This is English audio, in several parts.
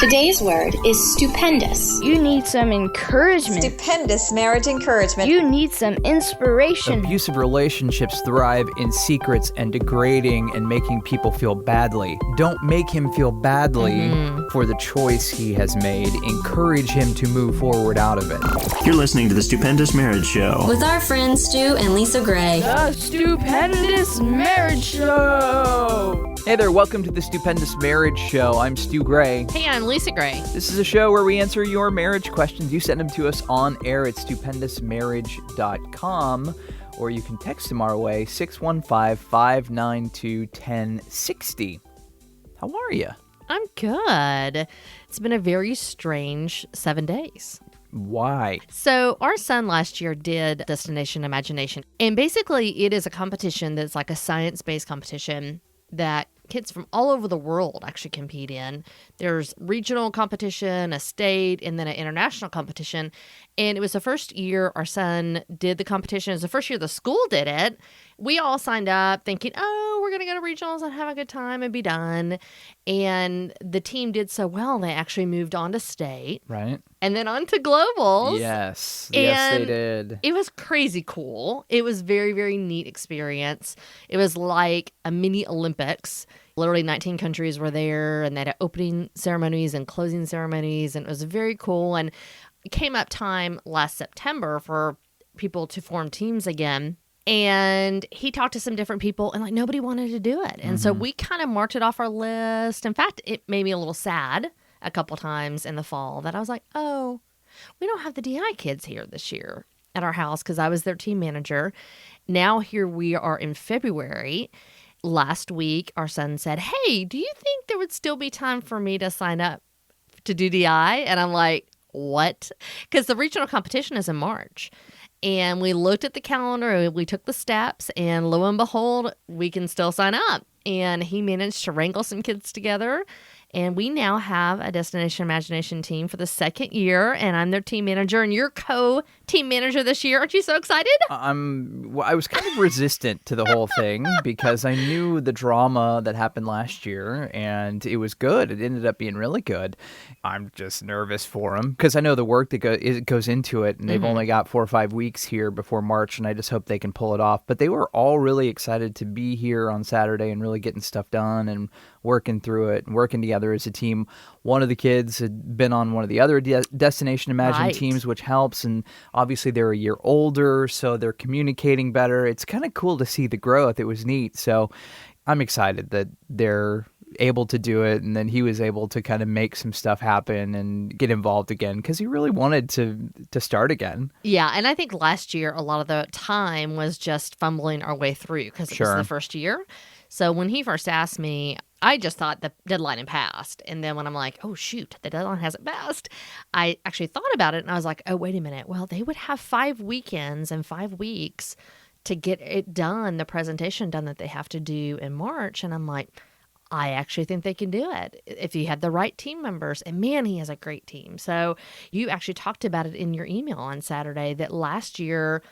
Today's word is stupendous. You need some encouragement. Stupendous marriage encouragement. You need some inspiration. Abusive relationships thrive in secrets and degrading and making people feel badly. Don't make him feel badly for the choice he has made. Encourage him to move forward out of it. You're listening to the Stupendous Marriage Show with our friends Stu and Lisa Gray. The Stupendous Marriage Show. Hey there, welcome to the Stupendous Marriage Show. I'm Stu Gray. Hey, I'm Lisa Gray. This is a show where we answer your marriage questions. You send them to us on air at stupendousmarriage.com, or you can text them our way, 615-592-1060. How are you? I'm good. It's been a very strange 7 days. Why? So our son last year did Destination Imagination, and basically it is a competition that's like a science-based competition that kids from all over the world actually compete in. There's regional competition, a state, and then an international competition. And it was the first year our son did the competition. It was the first year the school did it. We all signed up thinking, oh, we're going to go to regionals and have a good time and be done. And the team did so well, they actually moved on to state. Right. And then on to globals. Yes. And yes, they did. It was crazy cool. It was very, very neat experience. It was like a mini Olympics. Literally 19 countries were there, and they had opening ceremonies and closing ceremonies, and it was very cool. And it came up time last September for people to form teams again. And he talked to some different people, and like nobody wanted to do it. And so we kind of marked it off our list. In fact, it made me a little sad a couple times in the fall that I was like, oh, we don't have the DI kids here this year at our house because I was their team manager. Now here we are in February. Last week, our son said, hey, do you think there would still be time for me to sign up to do DI? And I'm like, what? Because the regional competition is in March. And we looked at the calendar, and we took the steps, and lo and behold, we can still sign up. And he managed to wrangle some kids together. And we now have a Destination Imagination team for the second year, and I'm their team manager, and you're co-team manager this year. Aren't you so excited? I was kind of resistant to the whole thing because I knew the drama that happened last year, and it was good. It ended up being really good. I'm just nervous for them because I know the work that goes into it, and they've only got 4 or 5 weeks here before March, and I just hope they can pull it off. But they were all really excited to be here on Saturday and really getting stuff done and working through it and working together as a team. One of the kids had been on one of the other Destination Imagine teams, which helps. And obviously they're a year older, so they're communicating better. It's kind of cool to see the growth. It was neat. So I'm excited that they're able to do it. And then he was able to kind of make some stuff happen and get involved again because he really wanted to start again. Yeah. And I think last year, a lot of the time was just fumbling our way through because it was the first year. So when he first asked me, I just thought the deadline had passed. And then when I'm like, oh, shoot, the deadline hasn't passed, I actually thought about it. And I was like, oh, wait a minute. Well, they would have 5 weekends and 5 weeks to get it done, the presentation done that they have to do in March. And I'm like, I actually think they can do it if you have the right team members. And man, he has a great team. So you actually talked about it in your email on Saturday that last year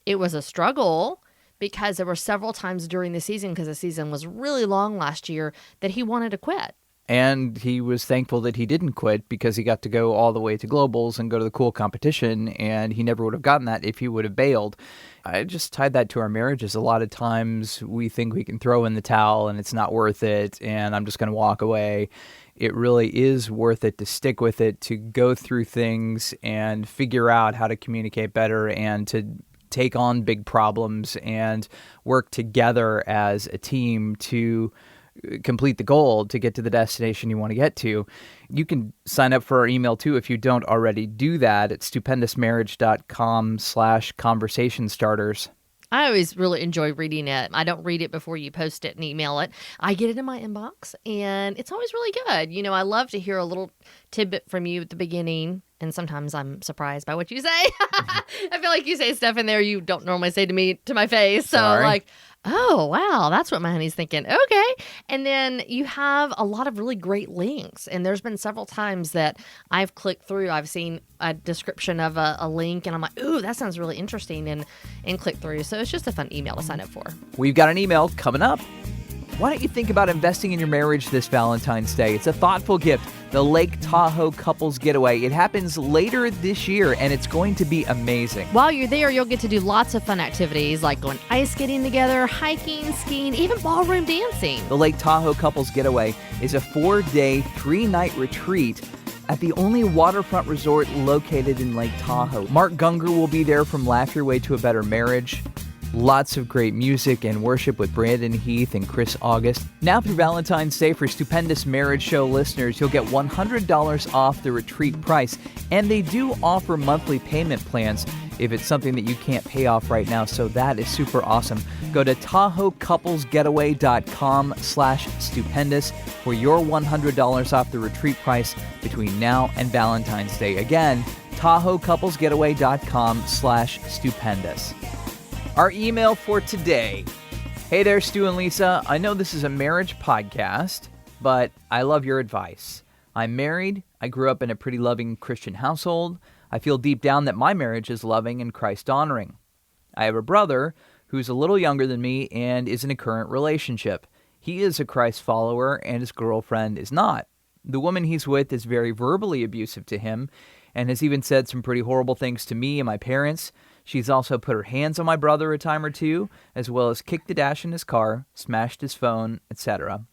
it was a struggle because there were several times during the season, because the season was really long last year, that he wanted to quit. And he was thankful that he didn't quit because he got to go all the way to globals and go to the cool competition, and he never would have gotten that if he would have bailed. I just tied that to our marriages. A lot of times we think we can throw in the towel and it's not worth it, and I'm just going to walk away. It really is worth it to stick with it, to go through things and figure out how to communicate better and to take on big problems and work together as a team to complete the goal, to get to the destination you want to get to. You can sign up for our email too if you don't already do that at stupendousmarriage.com/conversation starters. I always really enjoy reading it. I don't read it before you post it and email it. I get it in my inbox, and it's always really good. You know, I love to hear a little tidbit from you at the beginning, and sometimes I'm surprised by what you say. I feel like you say stuff in there you don't normally say to me, to my face. So I'm like, oh, wow, that's what my honey's thinking. Okay. And then you have a lot of really great links. And there's been several times that I've clicked through. I've seen a description of a link, and I'm like, ooh, that sounds really interesting, and click through. So it's just a fun email to sign up for. We've got an email coming up. Why don't you think about investing in your marriage this Valentine's Day? It's a thoughtful gift the Lake Tahoe Couples Getaway. It happens later this year, and it's going to be amazing. While you're there, you'll get to do lots of fun activities like going ice skating together, hiking, skiing, even ballroom dancing. The Lake Tahoe Couples Getaway is a 4-day, 3-night retreat at the only waterfront resort located in Lake Tahoe. Mark Gungor will be there from Laugh Your Way to a Better Marriage. Lots of great music and worship with Brandon Heath and Chris August. Now through Valentine's Day, for Stupendous Marriage Show listeners, you'll get $100 off the retreat price. And they do offer monthly payment plans if it's something that you can't pay off right now, so that is super awesome. Go to TahoeCouplesGetaway.com/stupendous for your $100 off the retreat price between now and Valentine's Day. Again, TahoeCouplesGetaway.com/stupendous. Our email for today. Hey there, Stu and Lisa. I know this is a marriage podcast, but I love your advice. I'm married. I grew up in a pretty loving Christian household. I feel deep down that my marriage is loving and Christ-honoring. I have a brother who's a little younger than me and is in a current relationship. He is a Christ follower and his girlfriend is not. The woman he's with is very verbally abusive to him and has even said some pretty horrible things to me and my parents. She's also put her hands on my brother a time or two, as well as kicked the dash in his car, smashed his phone, etc.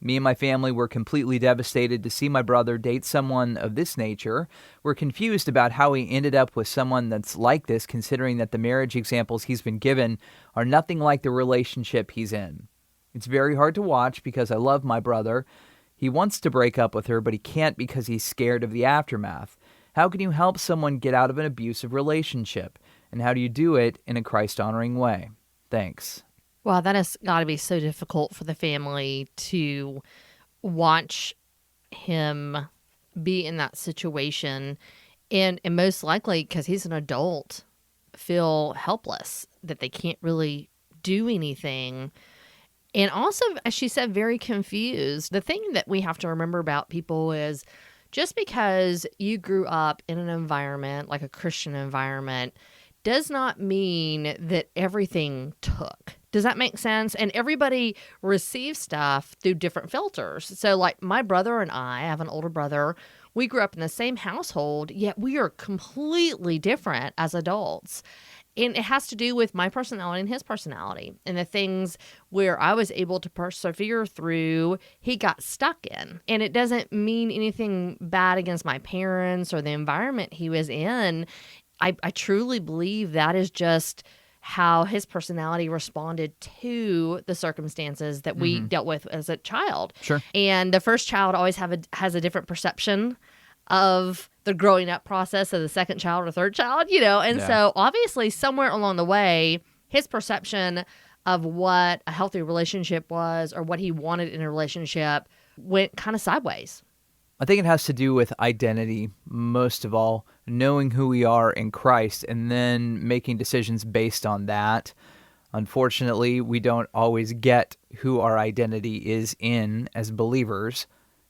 Me and my family were completely devastated to see my brother date someone of this nature. We're confused about how he ended up with someone that's like this, considering that the marriage examples he's been given are nothing like the relationship he's in. It's very hard to watch because I love my brother. He wants to break up with her, but he can't because he's scared of the aftermath. How can you help someone get out of an abusive relationship? And how do you do it in a Christ-honoring way? Thanks. Wow, that has got to be so difficult for the family to watch him be in that situation. And most likely, because he's an adult, feel helpless, that they can't really do anything. And also, as she said, very confused. The thing that we have to remember about people is just because you grew up in an environment, like a Christian environment, does not mean that everything took. Does that make sense? And everybody receives stuff through different filters. So like my brother and I have an older brother. We grew up in the same household, yet we are completely different as adults. And it has to do with my personality and his personality. And the things where I was able to persevere through, he got stuck in. And it doesn't mean anything bad against my parents or the environment he was in. I truly believe that is just how his personality responded to the circumstances that we dealt with as a child. Sure. And the first child always has a different perception of the growing up process of the second child or third child, And so obviously somewhere along the way, his perception of what a healthy relationship was or what he wanted in a relationship went kind of sideways. I think it has to do with identity, most of all, knowing who we are in Christ and then making decisions based on that. Unfortunately, we don't always get who our identity is in as believers.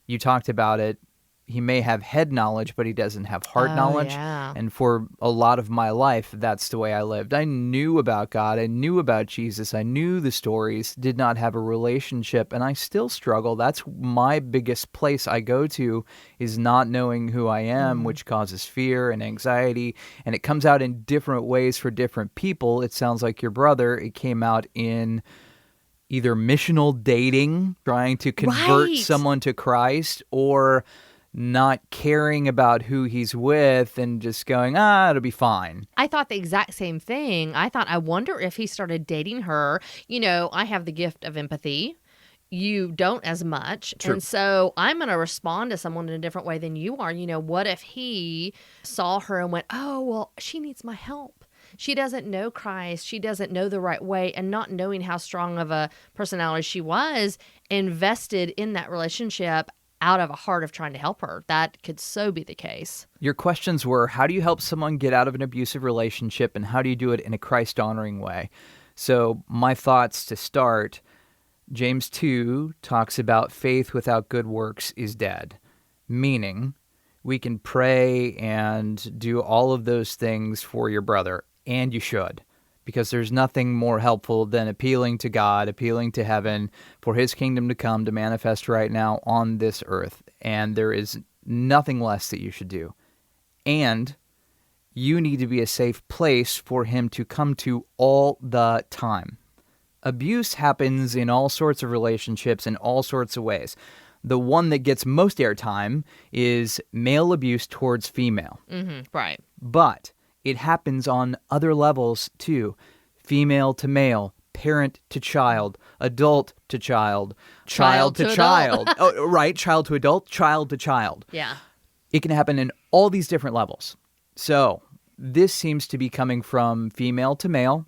You talked about it. He may have head knowledge, but he doesn't have heart knowledge. Yeah. And for a lot of my life, that's the way I lived. I knew about God. I knew about Jesus. I knew the stories, did not have a relationship, and I still struggle. That's my biggest place I go to is not knowing who I am, which causes fear and anxiety. And it comes out in different ways for different people. It sounds like your brother, it came out in either missional dating, trying to convert someone to Christ, or not caring about who he's with and just going, it'll be fine. I thought the exact same thing. I wonder if he started dating her. I have the gift of empathy. You don't as much. True. And so I'm going to respond to someone in a different way than you are. What if he saw her and went, oh, well, she needs my help. She doesn't know Christ. She doesn't know the right way. And not knowing how strong of a personality she was, invested in that relationship out of a heart of trying to help her. That could so be the case. Your questions were, how do you help someone get out of an abusive relationship, and how do you do it in a Christ-honoring way? So my thoughts to start, James 2 talks about faith without good works is dead, meaning we can pray and do all of those things for your brother, and you should, because there's nothing more helpful than appealing to God, appealing to heaven for his kingdom to come, to manifest right now on this earth. And there is Nothing less that you should do. And you need to be a safe place for him to come to all the time. Abuse happens in all sorts of relationships in all sorts of ways. The one that gets most airtime is male abuse towards female. Right. But it happens on other levels too. Female to male, parent to child, adult to child, child to child. Oh, right, child to adult, child to child. Yeah. It can happen in all these different levels. So this seems to be coming from female to male,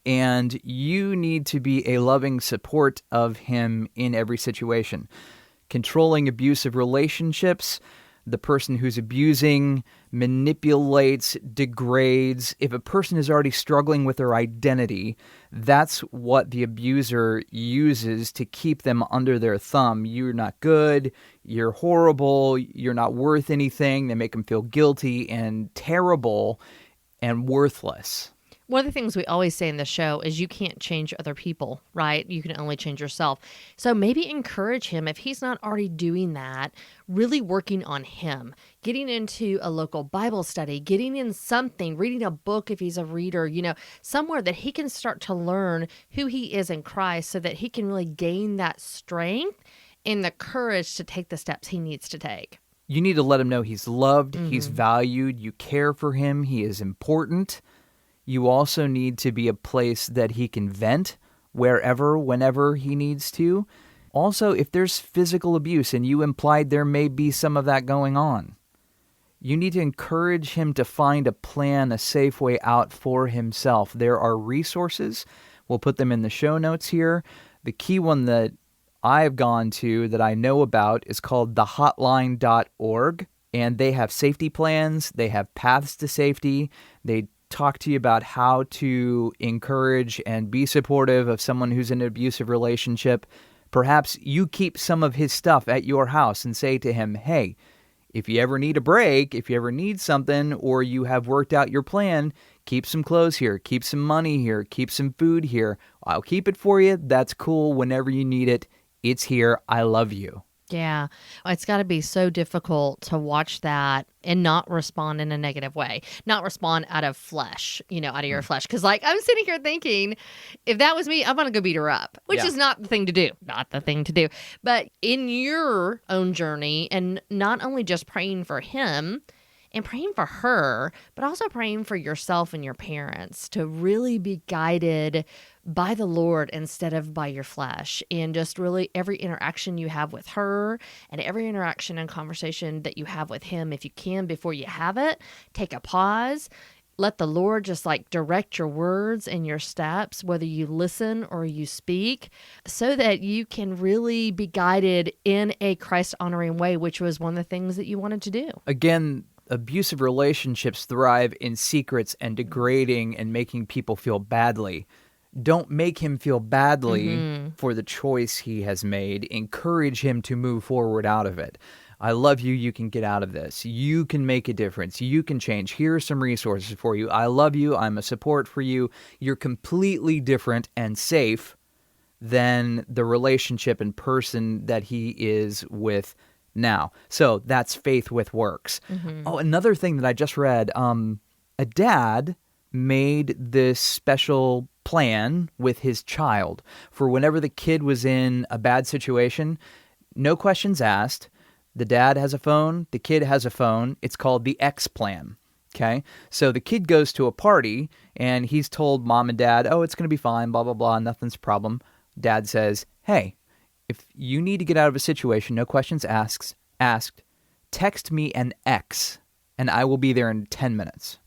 and you need to be a loving support of him in every situation. Controlling abusive relationships, the person who's abusing manipulates, degrades. If a person is already struggling with their identity, that's what the abuser uses to keep them under their thumb. You're not good, you're horrible, you're not worth anything. They make them feel guilty and terrible and worthless. One of the things we always say in the show is you can't change other people, right? You can only change yourself. So maybe encourage him, if he's not already doing that, really working on him, getting into a local Bible study, getting in something, reading a book if he's a reader, somewhere that he can start to learn who he is in Christ so that he can really gain that strength and the courage to take the steps he needs to take. You need to let him know he's loved, he's valued, you care for him, he is important. You also need to be a place that he can vent wherever, whenever he needs to. Also, if there's physical abuse, and you implied there may be some of that going on, you need to encourage him to find a plan, a safe way out for himself. There are resources. We'll put them in the show notes here. The key one that I've gone to that I know about is called thehotline.org, and they have safety plans. They have paths to safety. They talk to you about how to encourage and be supportive of someone who's in an abusive relationship. Perhaps you keep some of his stuff at your house and say to him, hey, if you ever need a break, if you ever need something, or you have worked out your plan, keep some clothes here, keep some money here, keep some food here. I'll keep it for you. That's cool. Whenever you need it, it's here. I love you. Yeah, it's got to be so difficult to watch that and not respond in a negative way, not respond out of flesh, out of your flesh. Because I'm sitting here thinking, if that was me, I'm going to go beat her up, which is not the thing to do, But in your own journey, and not only just praying for him and praying for her, but also praying for yourself and your parents to really be guided by the Lord instead of by your flesh. And just really every interaction you have with her and every interaction and conversation that you have with him, if you can, before you have it, take a pause. Let the Lord just direct your words and your steps, whether you listen or you speak, so that you can really be guided in a Christ-honoring way, which was one of the things that you wanted to do. Again, abusive relationships thrive in secrets and degrading and making people feel badly. Don't make him feel badly for the choice he has made. Encourage him to move forward out of it. I love you. You can get out of this. You can make a difference. You can change. Here are some resources for you. I love you. I'm a support for you. You're completely different and safe than the relationship and person that he is with now. So that's faith with works. Oh, another thing that I just read, a dad made this special plan with his child for whenever the kid was in a bad situation, no questions asked. The dad has a phone, the kid has a phone. It's called the X plan. Okay, so the kid goes to a party and he's told mom and dad, oh, it's going to be fine, blah, blah, blah, nothing's a problem. Dad says, hey, if you need to get out of a situation, no questions asked, text me an X and I will be there in 10 minutes.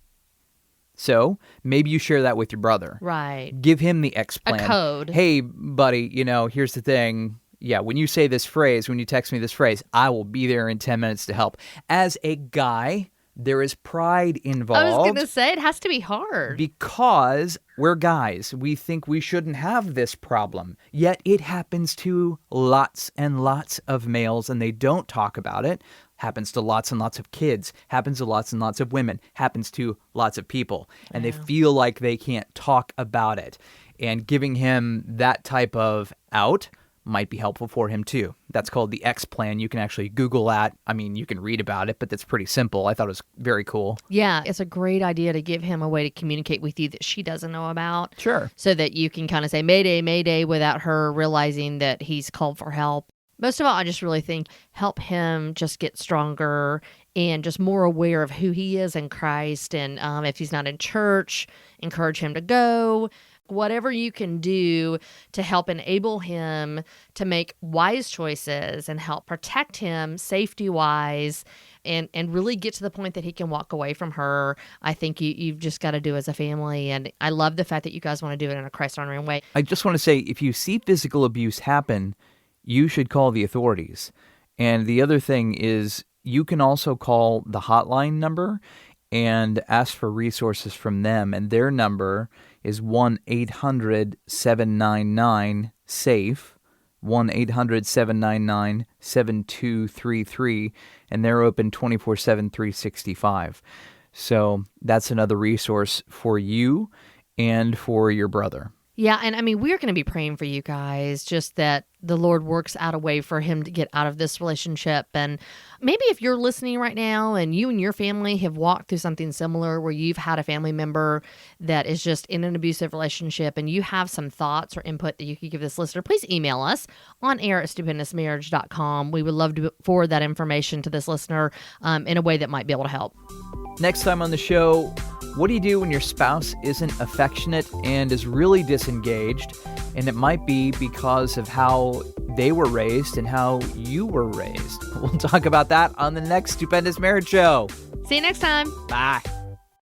So maybe you share that with your brother. Right. Give him the X plan. A code. Hey, buddy, here's the thing. Yeah, when you say this phrase, when you text me this phrase, I will be there in 10 minutes to help. As a guy, there is pride involved. I was going to say, it has to be hard. Because we're guys. We think we shouldn't have this problem. Yet it happens to lots and lots of males, and they don't talk about it. Happens to lots and lots of kids. Happens to lots and lots of women. Happens to lots of people. And they feel like they can't talk about it. And giving him that type of out, might be helpful for him too. That's called the X plan. You can actually Google that. I mean, you can read about it, but that's pretty simple. I thought it was very cool. Yeah, it's a great idea to give him a way to communicate with you that she doesn't know about. Sure. So that you can kind of say, Mayday, Mayday, without her realizing that he's called for help. Most of all, I just really think help him just get stronger and just more aware of who he is in Christ. And if he's not in church, encourage him to go. Whatever you can do to help enable him to make wise choices and help protect him safety-wise and really get to the point that he can walk away from her, I think you've just got to do as a family. And I love the fact that you guys want to do it in a Christ-honoring way. I just want to say, if you see physical abuse happen, you should call the authorities. And the other thing is, you can also call the hotline number and ask for resources from them. And their number is 1-800-799-SAFE, 1-800-799-7233, and they're open 24/7, 365. So that's another resource for you and for your brother. Yeah, and I mean, we're going to be praying for you guys, just that the Lord works out a way for him to get out of this relationship. And maybe if you're listening right now and you and your family have walked through something similar where you've had a family member that is just in an abusive relationship and you have some thoughts or input that you could give this listener, please email us on air@stupendousmarriage.com. We would love to forward that information to this listener in a way that might be able to help. Next time on the show, what do you do when your spouse isn't affectionate and is really disengaged? And it might be because of how they were raised and how you were raised. We'll talk about that on the next Stupendous Marriage Show. See you next time. Bye.